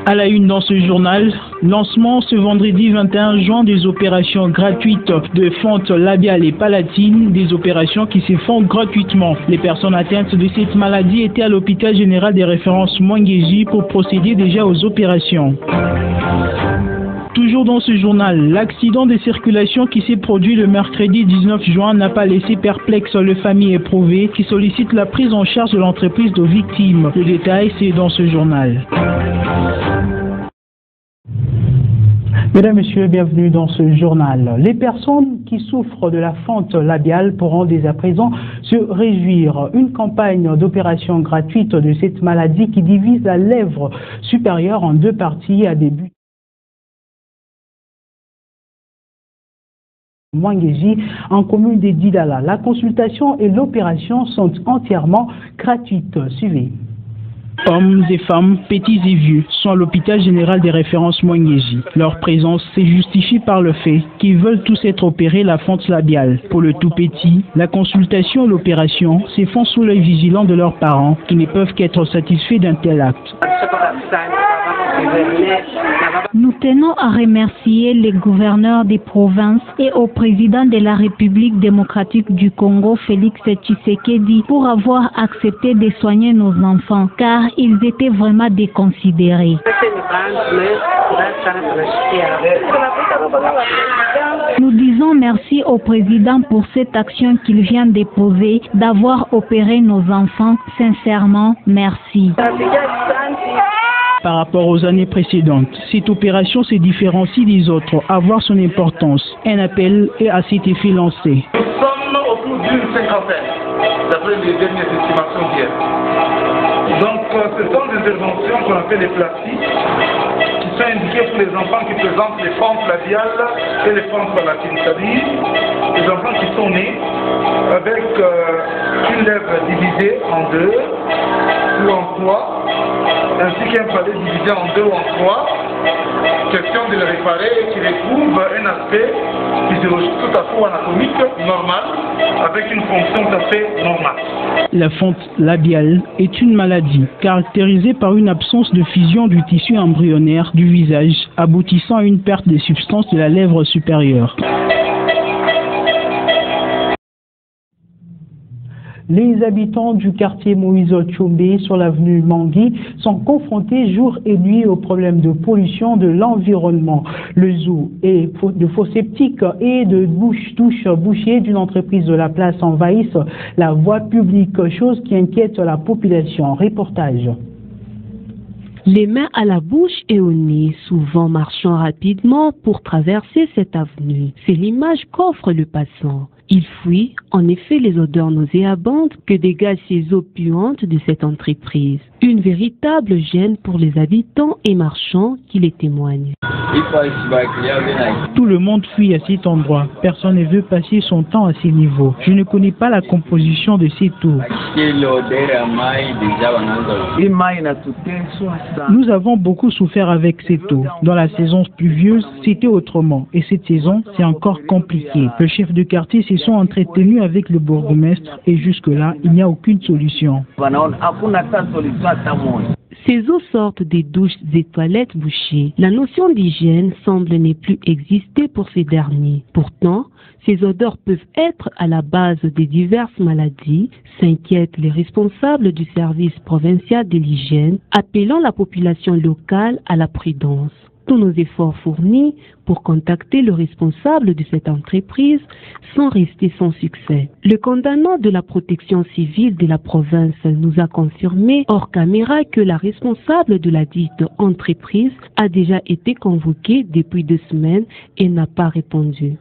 À la une dans ce journal, lancement ce vendredi 21 juin des opérations gratuites de fente labiale et palatine, des opérations qui se font gratuitement. Les personnes atteintes de cette maladie étaient à l'hôpital général des références Mwangeji pour procéder déjà aux opérations. Toujours dans ce journal, l'accident de circulation qui s'est produit le mercredi 19 juin n'a pas laissé perplexe les familles éprouvées qui sollicitent la prise en charge de l'entreprise de victimes. Le détail, c'est dans ce journal. Mesdames, Messieurs, bienvenue dans ce journal. Les personnes qui souffrent de la fente labiale pourront dès à présent se réjouir. Une campagne d'opération gratuite de cette maladie qui divise la lèvre supérieure en deux parties a débuté Mwangeji en commune des Didala. La consultation et l'opération sont entièrement gratuites. Suivez. Hommes et femmes, petits et vieux, sont à l'hôpital général des références Mwangeji. Leur présence se justifie par le fait qu'ils veulent tous être opérés la fente labiale. Pour le tout petit, la consultation et l'opération se font sous l'œil vigilant de leurs parents qui ne peuvent qu'être satisfaits d'un tel acte. Nous tenons à remercier les gouverneurs des provinces et au président de la République démocratique du Congo, Félix Tshisekedi, pour avoir accepté de soigner nos enfants, car ils étaient vraiment déconsidérés. Nous disons merci au président pour cette action qu'il vient de poser, d'avoir opéré nos enfants. Sincèrement, merci. Par rapport aux années précédentes, cette opération se différencie des autres, à voir son importance. Un appel est à cet effet lancé. Nous sommes autour d'une cinquantaine, d'après les dernières estimations d'hier. Donc, ce sont des interventions qu'on appelle les plastiques, qui sont indiquées pour les enfants qui présentent les fentes labiales et les fentes palatines, c'est-à-dire les enfants qui sont nés avec une lèvre divisée en deux ou en trois, ainsi qu'un palais divisé en deux ou en trois. Question de le réparer et qui retrouve un aspect physiologique tout à fait anatomique normal, avec une fonction tout à fait normale. La fente labiale est une maladie caractérisée par une absence de fusion du tissu embryonnaire du visage, aboutissant à une perte des substances de la lèvre supérieure. Les habitants du quartier Moïse Tchombe sur l'avenue Mangui sont confrontés jour et nuit aux problèmes de pollution de l'environnement. Le zoo et de faux sceptiques et de douches bouchées d'une entreprise de la place envahissent la voie publique, chose qui inquiète la population. Reportage. Les mains à la bouche et au nez, souvent marchant rapidement pour traverser cette avenue. C'est l'image qu'offre le passant. Il fuit en effet les odeurs nauséabondes que dégagent ces eaux puantes de cette entreprise. Une véritable gêne pour les habitants et marchands qui les témoignent. Tout le monde fuit à cet endroit. Personne ne veut passer son temps à ces niveaux. Je ne connais pas la composition de ces eaux. Nous avons beaucoup souffert avec cette eau. Dans la saison pluvieuse, c'était autrement. Et cette saison, c'est encore compliqué. Le chef de quartier se sont entretenus avec le bourgmestre et jusque-là, il n'y a aucune solution. Ces eaux sortent des douches et toilettes bouchées. La notion d'hygiène semble ne plus exister pour ces derniers. Pourtant, ces odeurs peuvent être à la base de diverses maladies, s'inquiètent les responsables du service provincial de l'hygiène, appelant la population locale à la prudence. Tous nos efforts fournis pour contacter le responsable de cette entreprise sont restés sans succès. Le commandant de la protection civile de la province nous a confirmé hors caméra que la responsable de la dite entreprise a déjà été convoquée depuis 2 semaines et n'a pas répondu.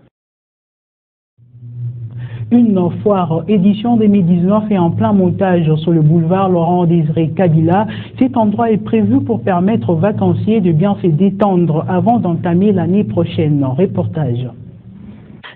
Une foire édition 2019 est en plein montage sur le boulevard Laurent-Désiré Kabila. Cet endroit est prévu pour permettre aux vacanciers de bien se détendre avant d'entamer l'année prochaine. Reportage.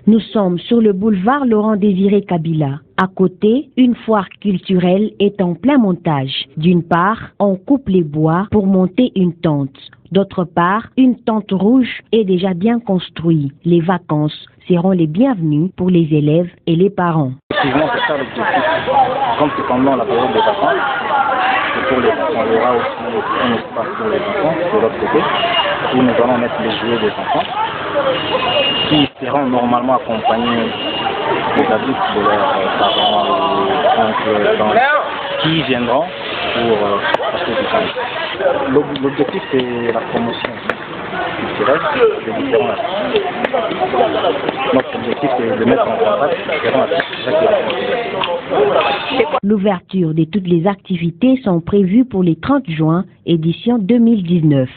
Nous sommes sur le boulevard Laurent-Désiré Kabila. À côté, une foire culturelle est en plein montage. D'une part, on coupe les bois pour monter une tente. D'autre part, une tente rouge est déjà bien construite. Les vacances seront les bienvenues pour les élèves et les parents. Effectivement, c'est ça l'objectif. Comme c'est pendant la période des vacances, et pour les enfants, il y aura aussi un espace pour les enfants de l'autre côté, où nous allons mettre les jouets des enfants, qui seront normalement accompagnés des adultes, de leurs parents, oncles, tantes, qui viendront pour passer du temps. L'objectif, c'est la promotion culturelle des différents artistes. Notre objectif, c'est de mettre en contact les différents artistes avec la promotion. L'ouverture de toutes les activités sont prévues pour les 30 juin, édition 2019.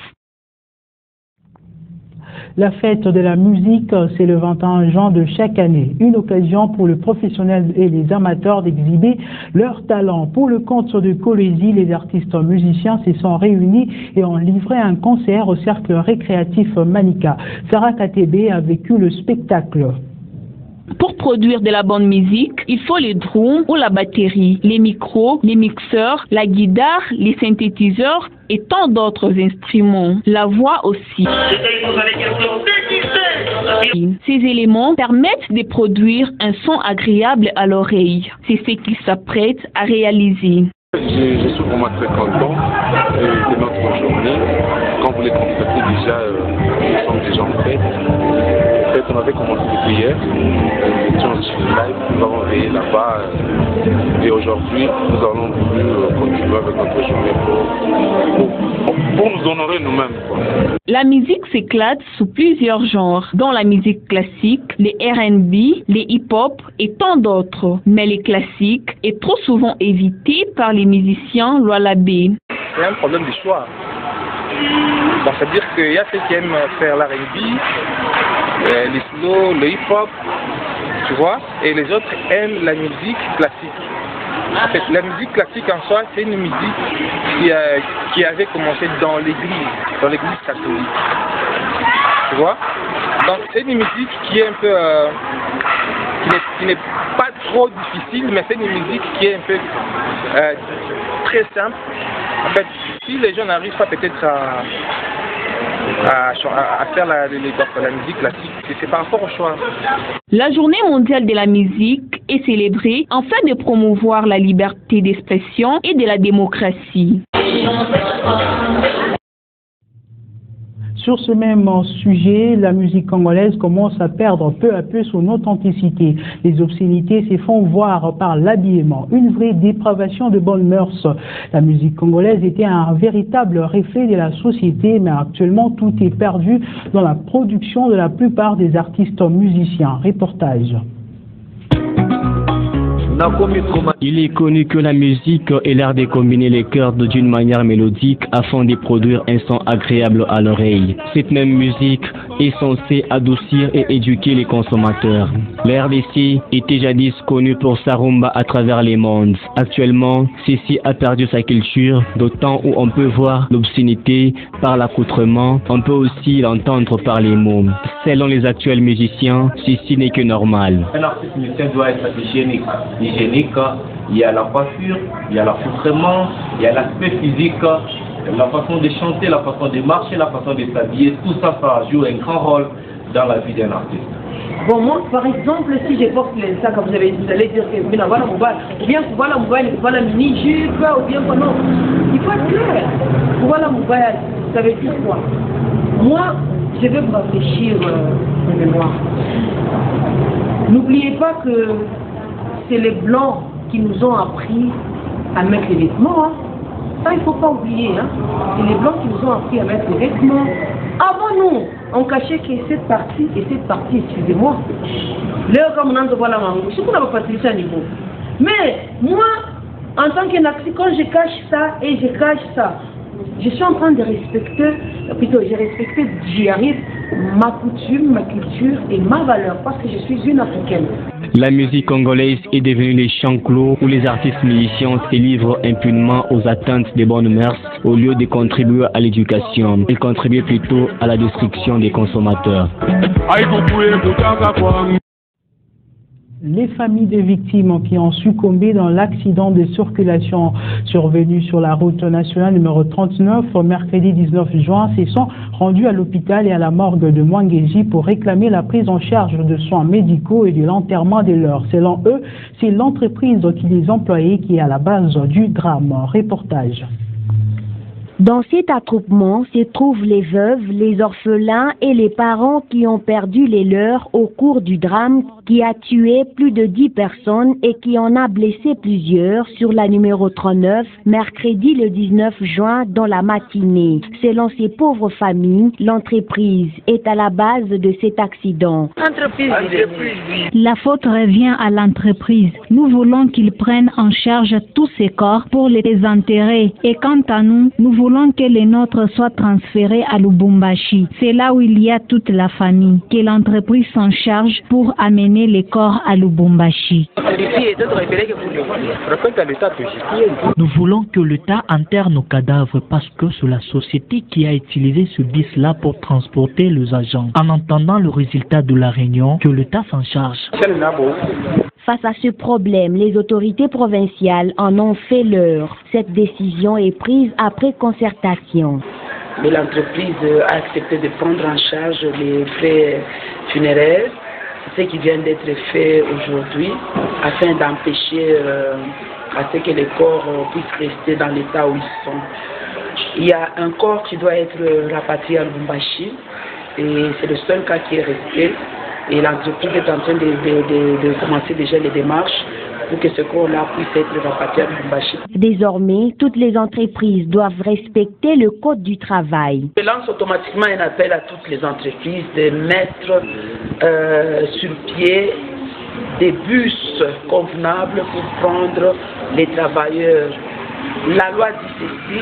La fête de la musique, c'est le 21 juin de chaque année. Une occasion pour les professionnels et les amateurs d'exhiber leur talent. Pour le compte de Kolwezi, les artistes musiciens se sont réunis et ont livré un concert au cercle récréatif Manika. Sarah Katebe a vécu le spectacle. Pour produire de la bonne musique, il faut les drums ou la batterie, les micros, les mixeurs, la guitare, les synthétiseurs et tant d'autres instruments. La voix aussi. Ces éléments permettent de produire un son agréable à l'oreille. C'est ce qu'ils s'apprêtent à réaliser. Je suis vraiment très content de notre journée. Quand vous les constatez déjà, nous sommes déjà en fête. En fait, on avait commencé depuis hier. Nous étions sur le live, nous avons veillé là-bas. Et aujourd'hui, nous allons continuer avec notre journée pour nous honorer nous-mêmes. La musique s'éclate sous plusieurs genres, dont la musique classique, les R&B, les hip-hop et tant d'autres. Mais les classiques est trop souvent évité par les musiciens Lualabé. C'est un problème du choix. Bon, c'est-à-dire qu'il y a ceux qui aiment faire l'R&B, les slow, le hip-hop, tu vois, et les autres aiment la musique classique. En fait, la musique classique en soi, c'est une musique qui avait commencé dans l'église catholique. Tu vois? Donc c'est une musique qui est un peu, qui n'est pas trop difficile, mais c'est une musique qui est un peu très simple. En fait, si les gens n'arrivent pas peut-être à faire la musique classique, c'est par rapport au choix. La journée mondiale de la musique est célébrée afin de promouvoir la liberté d'expression et de la démocratie. Sur ce même sujet, la musique congolaise commence à perdre peu à peu son authenticité. Les obscénités se font voir par l'habillement, une vraie dépravation de bonnes mœurs. La musique congolaise était un véritable reflet de la société, mais actuellement tout est perdu dans la production de la plupart des artistes musiciens. Reportage. Il est connu que la musique est l'art de combiner les chœurs d'une manière mélodique afin de produire un son agréable à l'oreille. Cette même musique est censée adoucir et éduquer les consommateurs. La RDC était jadis connue pour sa rumba à travers les mondes. Actuellement, ceci a perdu sa culture, d'autant où on peut voir l'obscénité par l'accoutrement, on peut aussi l'entendre par les mots. Selon les actuels musiciens, ceci n'est que normal. Un artiste musicien doit être hygiénique. Il y a la coiffure, il y a l'accoutrement, il y a l'aspect physique, la façon de chanter, la façon de marcher, la façon de s'habiller, tout ça, ça joue un grand rôle dans la vie d'un artiste. Bon, moi, par exemple, si je porte ça, comme vous allez dire que voilà mon bail, ou bien voilà mon bail, voilà mini-jupe, ou bien non. Il faut être clair. Voilà mon bail, ça veut dire quoi? Moi, je vais vous rafraîchir en mémoire. N'oubliez pas que c'est les Blancs qui nous ont appris à mettre les vêtements. Hein. Ça, il ne faut pas oublier. Hein. C'est les Blancs qui nous ont appris à mettre les vêtements, Avant nous, on cachait que cette partie et cette partie, excusez-moi, l'heure comme on entend voilà mango, je ne peux pas partir à niveau. Mais moi, en tant qu'Naxi, quand je cache ça et je cache ça, je suis en train de respecter, plutôt j'ai respecté, j'y arrive, ma coutume, ma culture et ma valeur, parce que je suis une Africaine. La musique congolaise est devenue les chants clos où les artistes musiciens se livrent impunément aux attentes des bonnes mœurs au lieu de contribuer à l'éducation. Ils contribuent plutôt à la destruction des consommateurs. Les familles des victimes qui ont succombé dans l'accident de circulation survenu sur la route nationale numéro 39 mercredi 19 juin se sont rendues à l'hôpital et à la morgue de Mwangeji pour réclamer la prise en charge de soins médicaux et de l'enterrement des leurs. Selon eux, c'est l'entreprise qui les employait qui est à la base du drame. Reportage. Dans cet attroupement se trouvent les veuves, les orphelins et les parents qui ont perdu les leurs au cours du drame qui a tué plus de 10 personnes et qui en a blessé plusieurs sur la numéro 39, mercredi le 19 juin dans la matinée. Selon ces pauvres familles, l'entreprise est à la base de cet accident. La faute revient à l'entreprise. Nous voulons qu'ils prennent en charge tous ces corps pour les enterrer. Et quant à nous, nous voulons que les nôtres soient transférés à Lubumbashi. C'est là où il y a toute la famille. Que l'entreprise s'en charge pour amener les corps à Lubumbashi. Nous voulons que l'État enterre nos cadavres parce que c'est la société qui a utilisé ce bus-là pour transporter les agents. En entendant le résultat de la réunion, que l'État s'en charge. Face à ce problème, les autorités provinciales en ont fait leur. Cette décision est prise après concertation. Mais l'entreprise a accepté de prendre en charge les frais funéraires, ce qui vient d'être fait aujourd'hui, afin d'empêcher à ce que les corps puissent rester dans l'état où ils sont. Il y a un corps qui doit être rapatrié à Lubumbashi, et c'est le seul cas qui est resté. Et l'entreprise est en train de commencer déjà les démarches pour que ce corps-là puisse être rapatrié à Lubumbashi. Désormais, toutes les entreprises doivent respecter le code du travail. Je lance automatiquement un appel à toutes les entreprises de mettre sur pied des bus convenables pour prendre les travailleurs. La loi dit ceci,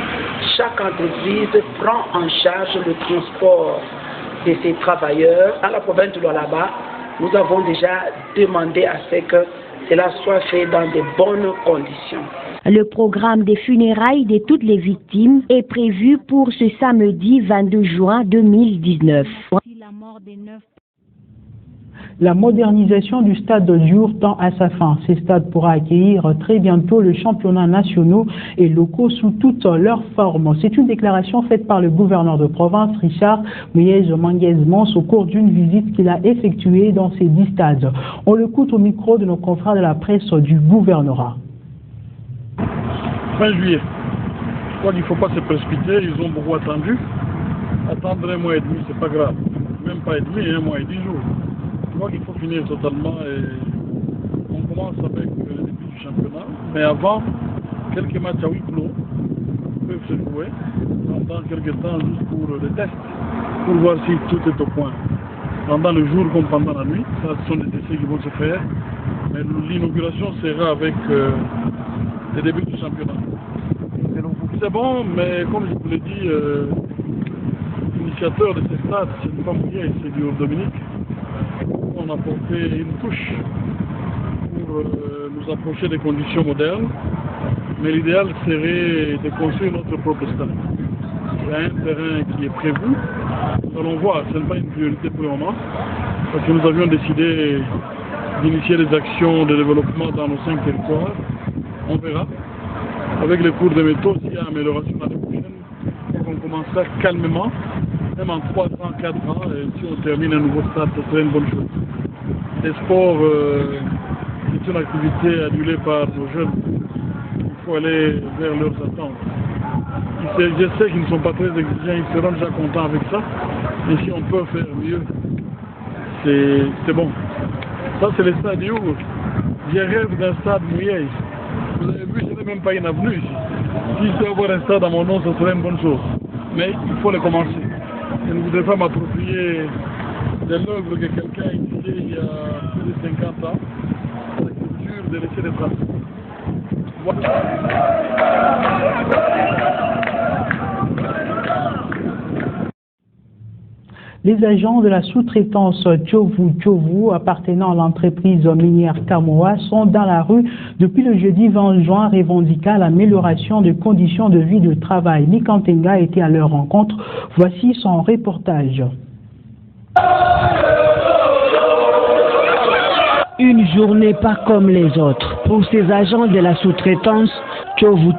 chaque entreprise prend en charge le transport de ces travailleurs. Dans la province de Lualaba, nous avons déjà demandé à ce que cela soit fait dans de bonnes conditions. Le programme des funérailles de toutes les victimes est prévu pour ce samedi 22 juin 2019. La modernisation du stade de Diour tend à sa fin. Ce stade pourra accueillir très bientôt le championnat national et locaux sous toutes leurs formes. C'est une déclaration faite par le gouverneur de province, Richard Mouyej-Manguez-Mons, au cours d'une visite qu'il a effectuée dans ces 10 stades. On l'écoute au micro de nos confrères de la presse du gouvernorat. Fin juillet. Je crois qu'il ne faut pas se précipiter, ils ont beaucoup attendu. Attendre un mois et demi, c'est pas grave. Même pas et demi, un mois et 10 jours. Je crois qu'il faut finir totalement et on commence avec le début du championnat. Mais avant, quelques matchs à huis clos peuvent se jouer pendant quelques temps juste pour le test, pour voir si tout est au point. Pendant le jour comme pendant la nuit, ça ce sont des essais qui vont se faire. Mais l'inauguration sera avec le début du championnat. C'est bon, mais comme je vous l'ai dit, l'initiateur de ces stades, c'est pas Mouyej, c'est du Dominique. On a apporté une touche pour nous approcher des conditions modernes, mais l'idéal serait de construire notre propre stade. Il y a un terrain qui est prévu, nous allons voir, ce n'est pas une priorité pour le moment, parce que nous avions décidé d'initier des actions de développement dans nos 5 territoires. On verra. Avec les cours de métaux, s'il y a amélioration l'année prochaine, on commencera calmement, même en 3 ans, 4 ans, et si on termine un nouveau stade, ce serait une bonne chose. Les sports, c'est une activité adulée par nos jeunes. Il faut aller vers leurs attentes. Je sais qu'ils ne sont pas très exigeants, ils seront déjà contents avec ça, mais si on peut faire mieux, c'est bon. Ça, c'est le stade Diour. Je rêve d'un stade Mouyej. Vous avez vu, ce n'est même pas une avenue ici. Si je peux avoir un stade à mon nom, ce serait une bonne chose. Mais il faut le commencer. Je ne voudrais pas m'approprier de l'œuvre que quelqu'un a initiée il y a plus de 50 ans. C'est dur de laisser des traces. Les agents de la sous-traitance Tchovu appartenant à l'entreprise minière Kamoa sont dans la rue depuis le jeudi 20 juin revendiquant l'amélioration des conditions de vie de travail. Nikantenga était à leur rencontre. Voici son reportage. Une journée pas comme les autres pour ces agents de la sous-traitance Tchovu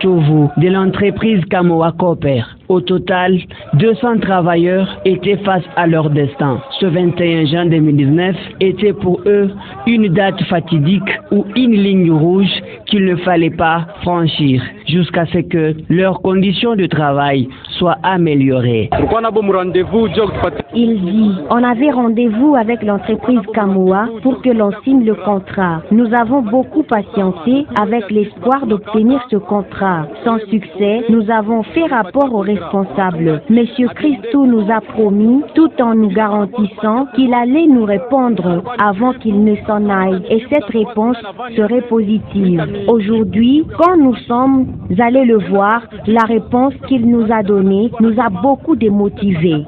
de l'entreprise Kamoa Copper. Au total, 200 travailleurs étaient face à leur destin. Ce 21 juin 2019 était pour eux une date fatidique ou une ligne rouge qu'il ne fallait pas franchir jusqu'à ce que leurs conditions de travail soient améliorées. Il dit, on avait rendez-vous avec l'entreprise Kamoa pour que l'on signe le contrat. Nous avons beaucoup patienté avec l'espoir d'obtenir ce contrat. Sans succès, nous avons fait rapport aux responsables. Monsieur Christou nous a promis, tout en nous garantissant qu'il allait nous répondre avant qu'il ne s'en aille. Et cette réponse serait positive. Aujourd'hui, quand nous sommes allés le voir, la réponse qu'il nous a donnée nous a beaucoup démotivés.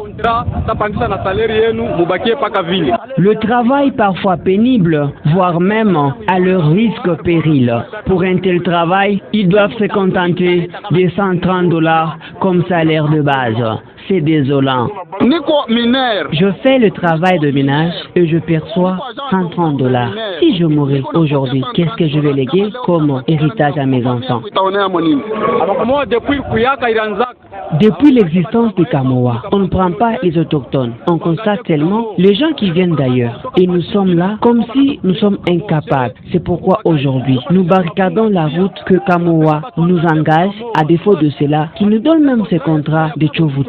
Le travail parfois pénible, voire même à leur risque péril. Pour un tel travail, ils doivent se contenter des $130 comme salaire de base. C'est désolant. Je fais le travail de ménage et je perçois $130. Si je mourais aujourd'hui, qu'est-ce que je vais léguer comme héritage à mes enfants? Depuis l'existence de Kamoa, on ne prend pas les autochtones. On constate tellement les gens qui viennent d'ailleurs. Et nous sommes là comme si nous sommes incapables. C'est pourquoi aujourd'hui, nous barricadons la route que Kamoa nous engage. À défaut de cela, qui nous donne même ce contrat de Tchovu.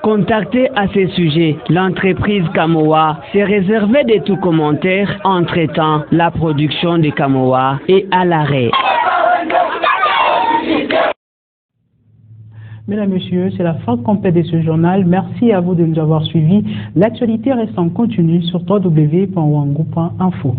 Contacté à ce sujet, l'entreprise Kamoa s'est réservée de tout commentaire en traitant la production de Kamoa et à l'arrêt. Mesdames, Messieurs, c'est la fin complète de ce journal. Merci à vous de nous avoir suivis. L'actualité reste en continu sur www.wangu.info.